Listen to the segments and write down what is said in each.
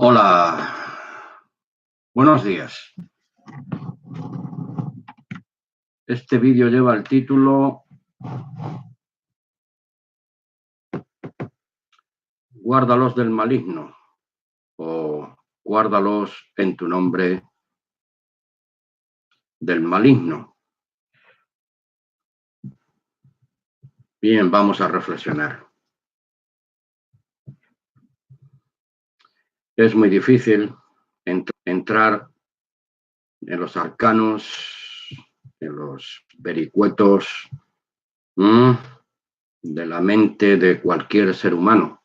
Hola, buenos días. Este vídeo lleva el título Guárdalos del maligno o Guárdalos en tu nombre del maligno. Bien, vamos a reflexionar. Es muy difícil entrar en los arcanos, en los vericuetos de la mente de cualquier ser humano.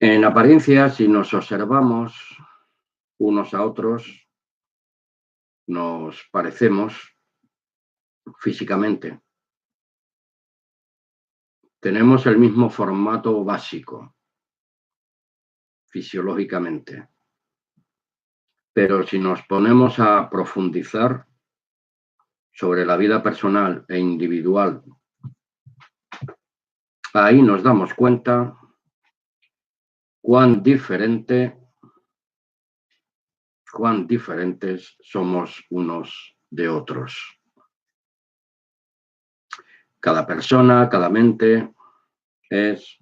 En apariencia, si nos observamos unos a otros, nos parecemos físicamente. Tenemos el mismo formato básico, fisiológicamente. Pero si nos ponemos a profundizar sobre la vida personal e individual, ahí nos damos cuenta cuán diferentes somos unos de otros. Cada persona, cada mente es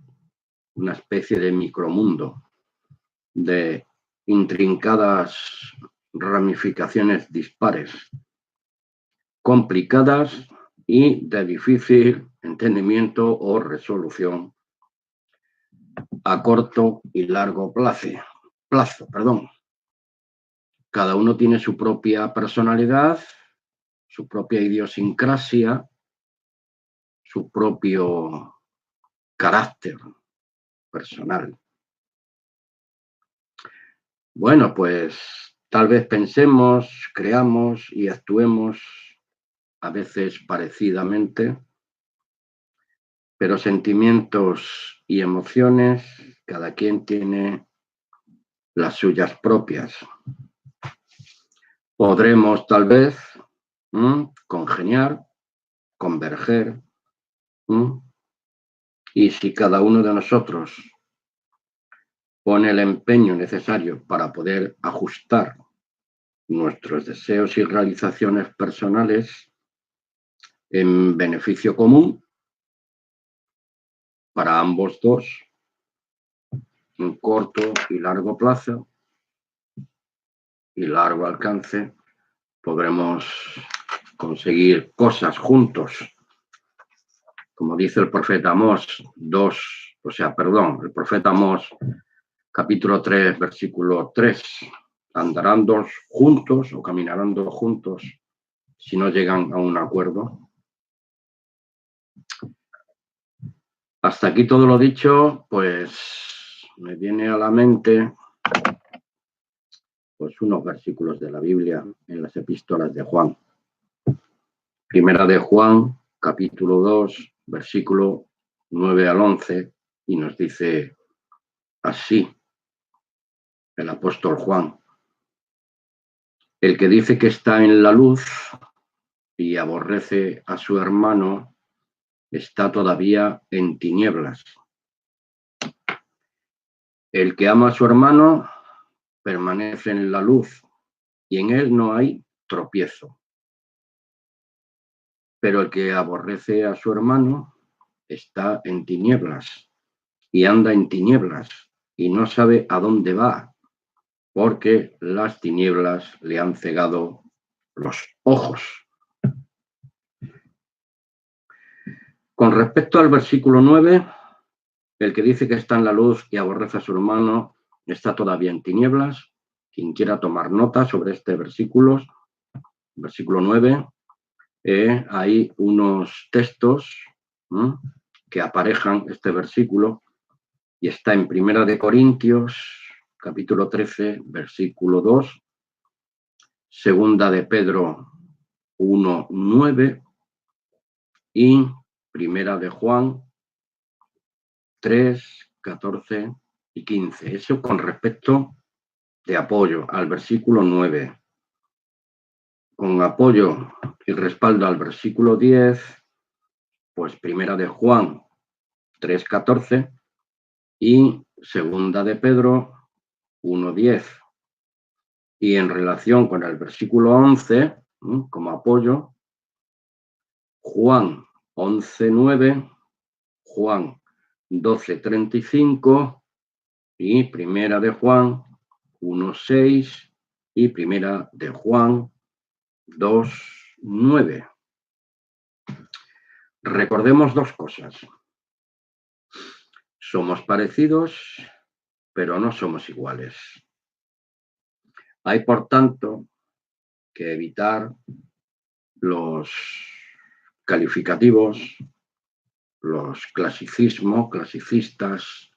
una especie de micromundo, de intrincadas ramificaciones dispares, complicadas y de difícil entendimiento o resolución a corto y largo plazo. Cada uno tiene su propia personalidad, su propia idiosincrasia, su propio carácter personal. Bueno, pues tal vez pensemos, creamos y actuemos a veces parecidamente, pero sentimientos y emociones, cada quien tiene las suyas propias. Podremos tal vez congeniar, converger, y si cada uno de nosotros pone el empeño necesario para poder ajustar nuestros deseos y realizaciones personales en beneficio común para ambos dos, en corto y largo plazo y largo alcance, podremos conseguir cosas juntos. Como dice el profeta Amós, el profeta Amós, capítulo 3, versículo 3, andarán dos juntos o caminarán dos juntos si no llegan a un acuerdo. Hasta aquí todo lo dicho, pues me viene a la mente pues unos versículos de la Biblia en las epístolas de Juan. Primera de Juan, capítulo 2, versículo 9 al 11, y nos dice así el apóstol Juan: el que dice que está en la luz y aborrece a su hermano está todavía en tinieblas. El que ama a su hermano permanece en la luz y en él no hay tropiezo. Pero el que aborrece a su hermano está en tinieblas y anda en tinieblas y no sabe a dónde va, porque las tinieblas le han cegado los ojos. Con respecto al versículo 9, el que dice que está en la luz y aborrece a su hermano está todavía en tinieblas. Quien quiera tomar nota sobre este versículo 9, hay unos textos que aparejan este versículo y está en Primera de Corintios, capítulo 13, versículo 2, Segunda de Pedro 1, 9 y Primera de Juan 3, 14 y 15. Eso con respecto de apoyo al versículo 9. Con apoyo y respaldo al versículo 10, pues Primera de Juan 3, 14 y segunda de Pedro 1:10. Y en relación con el versículo 11, como apoyo, Juan 11:9, Juan 12:35 y primera de Juan 1:6 y primera de Juan 2:9. Recordemos dos cosas. Somos parecidos, pero no somos iguales. Hay, por tanto, que evitar los calificativos, los clasicistas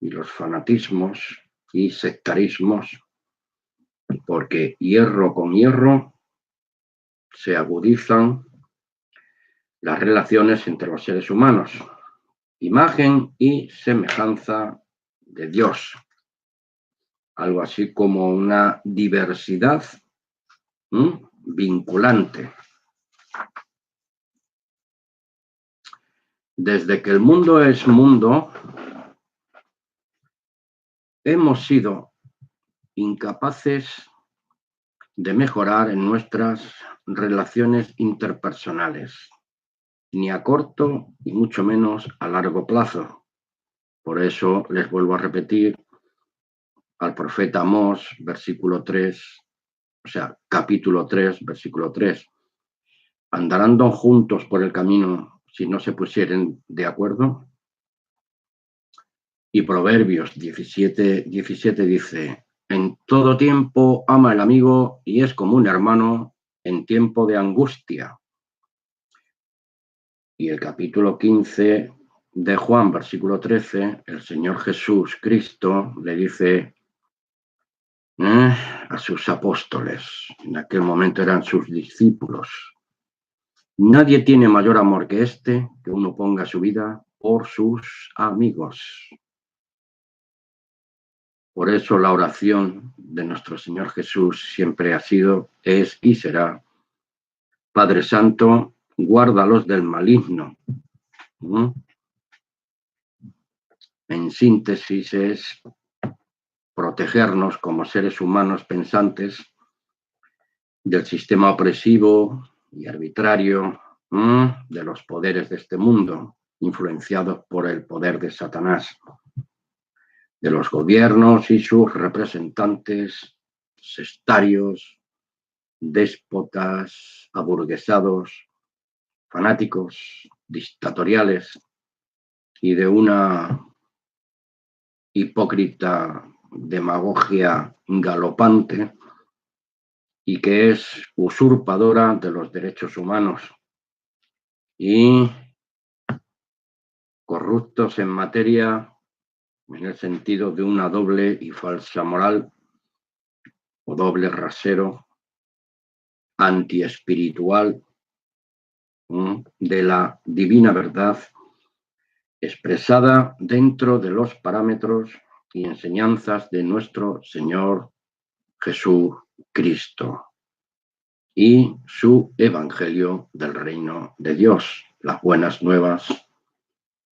y los fanatismos y sectarismos, porque hierro con hierro se agudizan las relaciones entre los seres humanos, imagen y semejanza de Dios, algo así como una diversidad vinculante. Desde que el mundo es mundo, hemos sido incapaces de mejorar en nuestras relaciones interpersonales, ni a corto y mucho menos a largo plazo. Por eso les vuelvo a repetir al profeta Amós, versículo 3, o sea, capítulo 3, versículo 3. ¿Andarán juntos por el camino si no se pusieren de acuerdo? Y Proverbios 17 dice: en todo tiempo ama el amigo y es como un hermano en tiempo de angustia. Y el capítulo 15 de Juan, versículo 13, el Señor Jesús Cristo le dice a sus apóstoles, en aquel momento eran sus discípulos: nadie tiene mayor amor que este, que uno ponga su vida por sus amigos. Por eso la oración de nuestro Señor Jesús siempre ha sido, es y será: Padre Santo, guárdalos del maligno. En síntesis es protegernos como seres humanos pensantes del sistema opresivo y arbitrario de los poderes de este mundo, influenciados por el poder de Satanás, de los gobiernos y sus representantes sectarios, déspotas, aburguesados, fanáticos, dictatoriales y de una hipócrita demagogia galopante y que es usurpadora de los derechos humanos y corruptos en materia, en el sentido de una doble y falsa moral o doble rasero, antiespiritual de la divina verdad expresada dentro de los parámetros y enseñanzas de nuestro Señor Jesucristo y su Evangelio del Reino de Dios, las buenas nuevas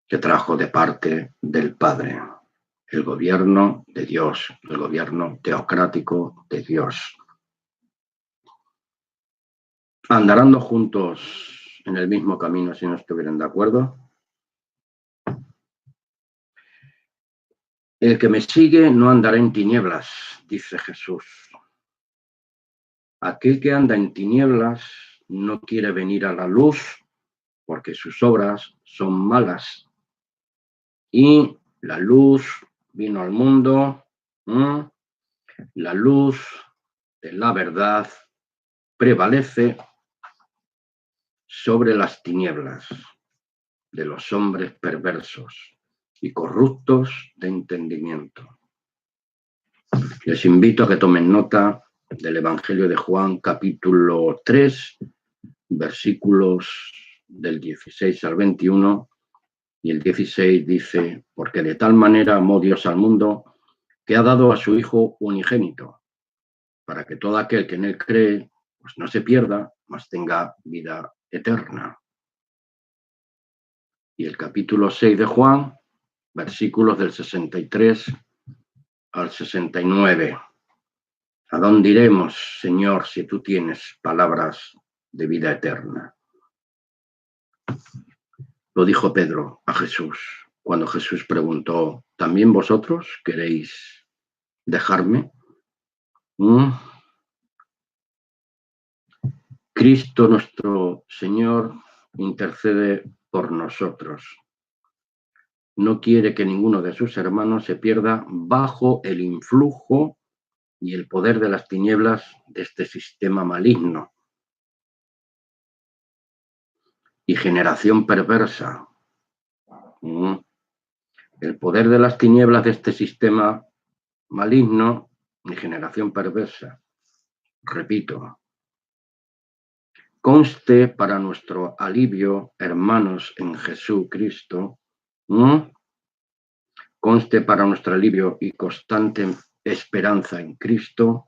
que trajo de parte del Padre, el gobierno de Dios, el gobierno teocrático de Dios. ¿Andarán juntos en el mismo camino si no estuvieran de acuerdo? El que me sigue no andará en tinieblas, dice Jesús. Aquel que anda en tinieblas no quiere venir a la luz porque sus obras son malas. Y la luz vino al mundo, la luz de la verdad prevalece sobre las tinieblas de los hombres perversos y corruptos de entendimiento. Les invito a que tomen nota del Evangelio de Juan, capítulo 3, versículos del 16 al 21, y el 16 dice: porque de tal manera amó Dios al mundo, que ha dado a su Hijo unigénito, para que todo aquel que en él cree, pues no se pierda, mas tenga vida eterna. Y el capítulo 6 de Juan, versículos del 63 al 69. ¿A dónde iremos, Señor, si tú tienes palabras de vida eterna? Lo dijo Pedro a Jesús, cuando Jesús preguntó, ¿también vosotros queréis dejarme? Cristo nuestro Señor intercede por nosotros. No quiere que ninguno de sus hermanos se pierda bajo el influjo y el poder de las tinieblas de este sistema maligno y generación perversa. El poder de las tinieblas de este sistema maligno y generación perversa. Repito, conste para nuestro alivio, hermanos en Jesucristo, conste para nuestro alivio y constante esperanza en Cristo,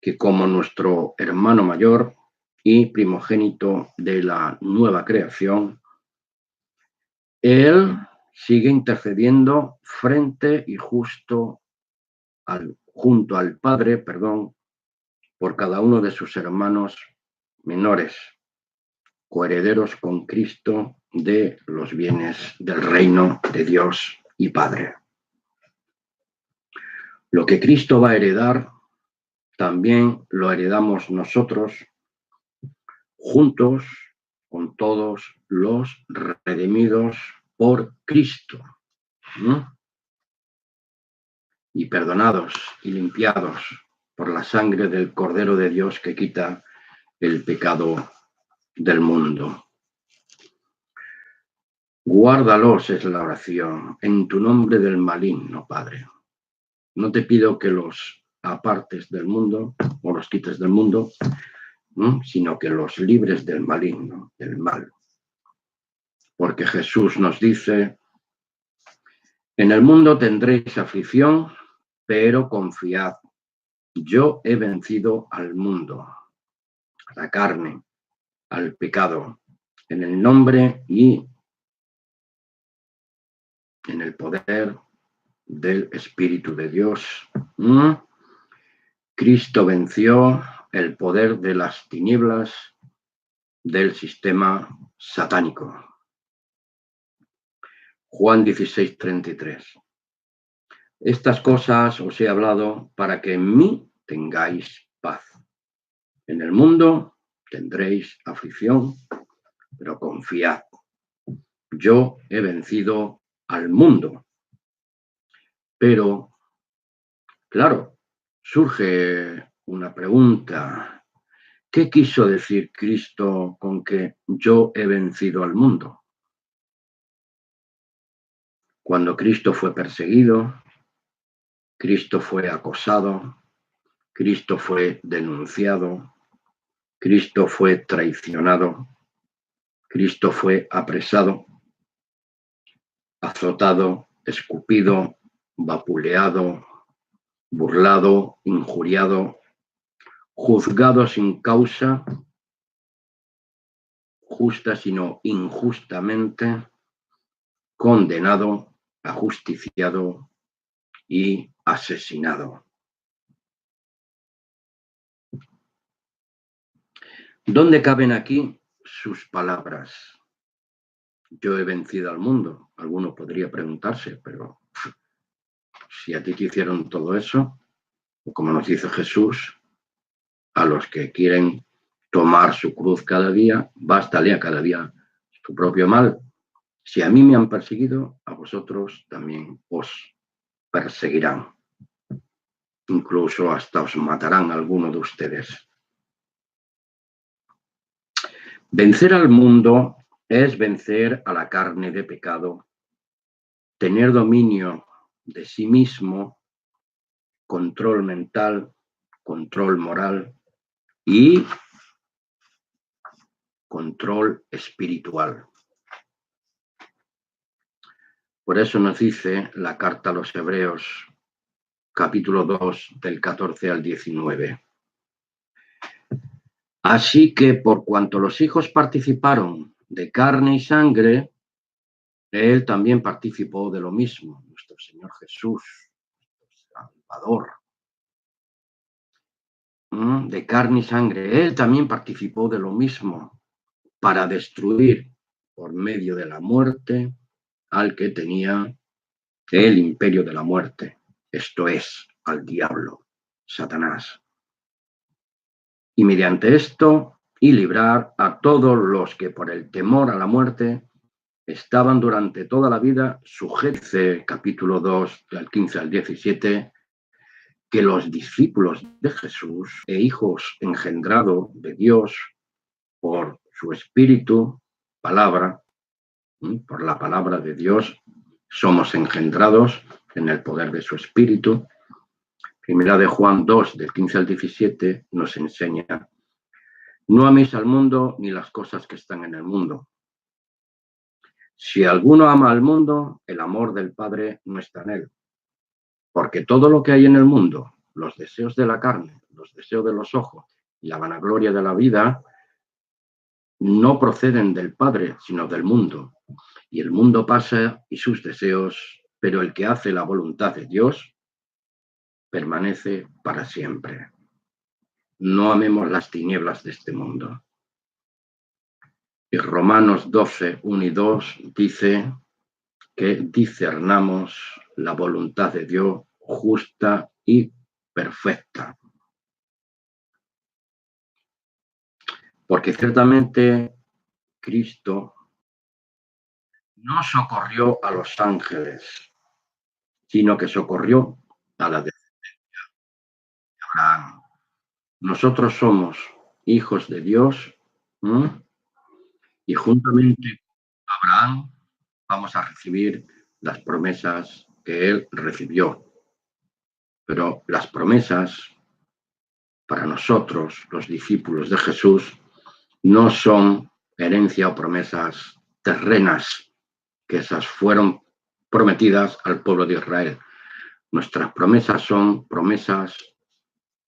que como nuestro hermano mayor y primogénito de la nueva creación, Él sigue intercediendo frente y junto al Padre, por cada uno de sus hermanos menores, coherederos con Cristo de los bienes del reino de Dios y Padre. Lo que Cristo va a heredar, también lo heredamos nosotros, juntos con todos los redimidos por Cristo, y perdonados y limpiados por la sangre del Cordero de Dios que quita el pecado del mundo. Guárdalos, es la oración, en tu nombre del maligno, Padre. No te pido que los apartes del mundo o los quites del mundo, sino que los libres del maligno, del mal. Porque Jesús nos dice, en el mundo tendréis aflicción, pero confiad, yo he vencido al mundo, a la carne, al pecado, en el nombre y en el poder del Espíritu de Dios. Cristo venció el poder de las tinieblas del sistema satánico. Juan 16:33. Estas cosas os he hablado para que en mí tengáis paz. En el mundo tendréis aflicción, pero confiad. Yo he vencido al mundo. Pero, claro, surge una pregunta. ¿Qué quiso decir Cristo con que yo he vencido al mundo? Cuando Cristo fue perseguido, Cristo fue acosado, Cristo fue denunciado, Cristo fue traicionado, Cristo fue apresado, azotado, escupido, vapuleado, burlado, injuriado, juzgado sin causa justa, sino injustamente, condenado, ajusticiado y asesinado. ¿Dónde caben aquí sus palabras? Yo he vencido al mundo. Alguno podría preguntarse, pero si a ti te hicieron todo eso, como nos dice Jesús, a los que quieren tomar su cruz cada día, bástale a cada día su propio mal. Si a mí me han perseguido, a vosotros también os perseguirán. Incluso hasta os matarán alguno de ustedes. Vencer al mundo es vencer a la carne de pecado, tener dominio de sí mismo, control mental, control moral y control espiritual. Por eso nos dice la carta a los Hebreos, capítulo 2, del 14 al 19. Así que por cuanto los hijos participaron de carne y sangre, Él también participó de lo mismo, nuestro Señor Jesús, Salvador, de carne y sangre. Él también participó de lo mismo para destruir por medio de la muerte al que tenía el imperio de la muerte, esto es, al diablo, Satanás. Y mediante esto, y librar a todos los que por el temor a la muerte estaban durante toda la vida sujetos, capítulo 2, del 15 al 17, que los discípulos de Jesús e hijos engendrados de Dios por su espíritu, palabra, por la palabra de Dios, somos engendrados en el poder de su espíritu. Primera de Juan 2, del 15 al 17, nos enseña: no améis al mundo ni las cosas que están en el mundo. Si alguno ama al mundo, el amor del Padre no está en él. Porque todo lo que hay en el mundo, los deseos de la carne, los deseos de los ojos y la vanagloria de la vida, no proceden del Padre, sino del mundo. Y el mundo pasa y sus deseos, pero el que hace la voluntad de Dios permanece para siempre. No amemos las tinieblas de este mundo. Y Romanos 12, 1 y 2 dice que discernamos la voluntad de Dios justa y perfecta. Porque ciertamente Cristo no socorrió a los ángeles, sino que socorrió a la descendencia de Abraham. Nosotros somos hijos de Dios, ¿m? Y juntamente con Abraham vamos a recibir las promesas que él recibió. Pero las promesas para nosotros, los discípulos de Jesús, no son herencia o promesas terrenas, que esas fueron prometidas al pueblo de Israel. Nuestras promesas son promesas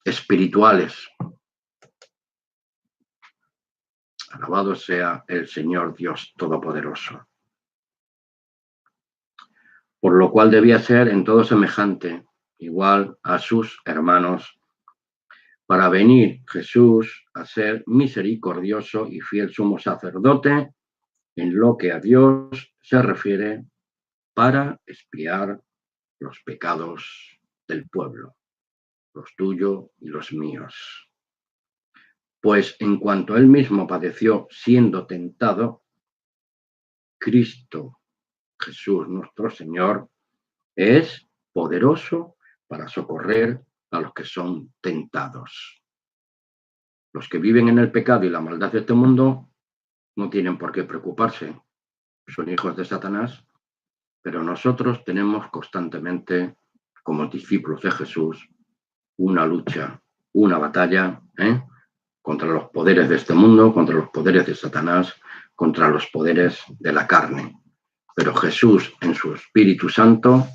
espirituales. Alabado sea el Señor Dios Todopoderoso. Por lo cual debía ser en todo semejante, igual a sus hermanos, para venir Jesús a ser misericordioso y fiel sumo sacerdote en lo que a Dios se refiere, para expiar los pecados del pueblo, los tuyos y los míos. Pues en cuanto él mismo padeció siendo tentado, Cristo Jesús nuestro Señor es poderoso para socorrer a los que son tentados. Los que viven en el pecado y la maldad de este mundo no tienen por qué preocuparse, son hijos de Satanás, pero nosotros tenemos constantemente, como discípulos de Jesús, una lucha, una batalla, contra los poderes de este mundo, contra los poderes de Satanás, contra los poderes de la carne. Pero Jesús, en su Espíritu Santo,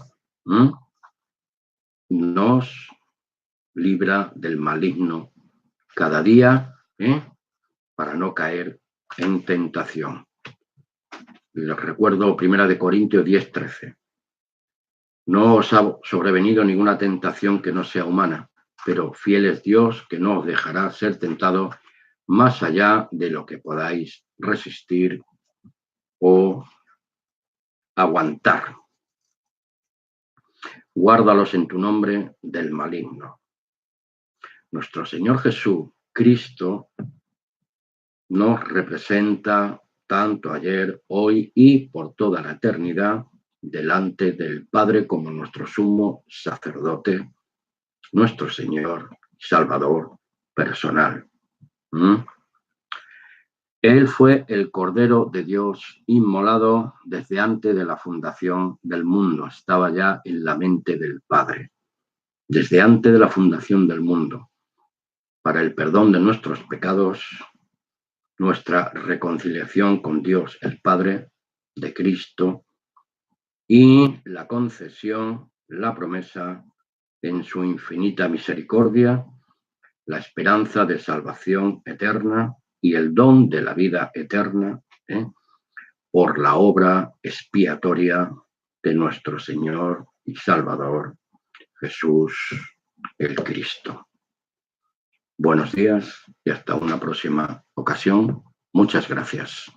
nos libra del maligno cada día, para no caer en tentación. Les recuerdo 1 Corintios 10, 13. No os ha sobrevenido ninguna tentación que no sea humana, pero fiel es Dios, que no os dejará ser tentado más allá de lo que podáis resistir o aguantar. Guárdalos en tu nombre del maligno. Nuestro Señor Jesús, Cristo, nos representa tanto ayer, hoy y por toda la eternidad delante del Padre como nuestro sumo sacerdote, nuestro Señor Salvador personal. Él fue el Cordero de Dios inmolado desde antes de la fundación del mundo. Estaba ya en la mente del Padre, desde antes de la fundación del mundo, para el perdón de nuestros pecados, nuestra reconciliación con Dios el Padre, de Cristo, y la concesión, la promesa, en su infinita misericordia, la esperanza de salvación eterna y el don de la vida eterna, por la obra expiatoria de nuestro Señor y Salvador, Jesús el Cristo. Buenos días y hasta una próxima ocasión. Muchas gracias.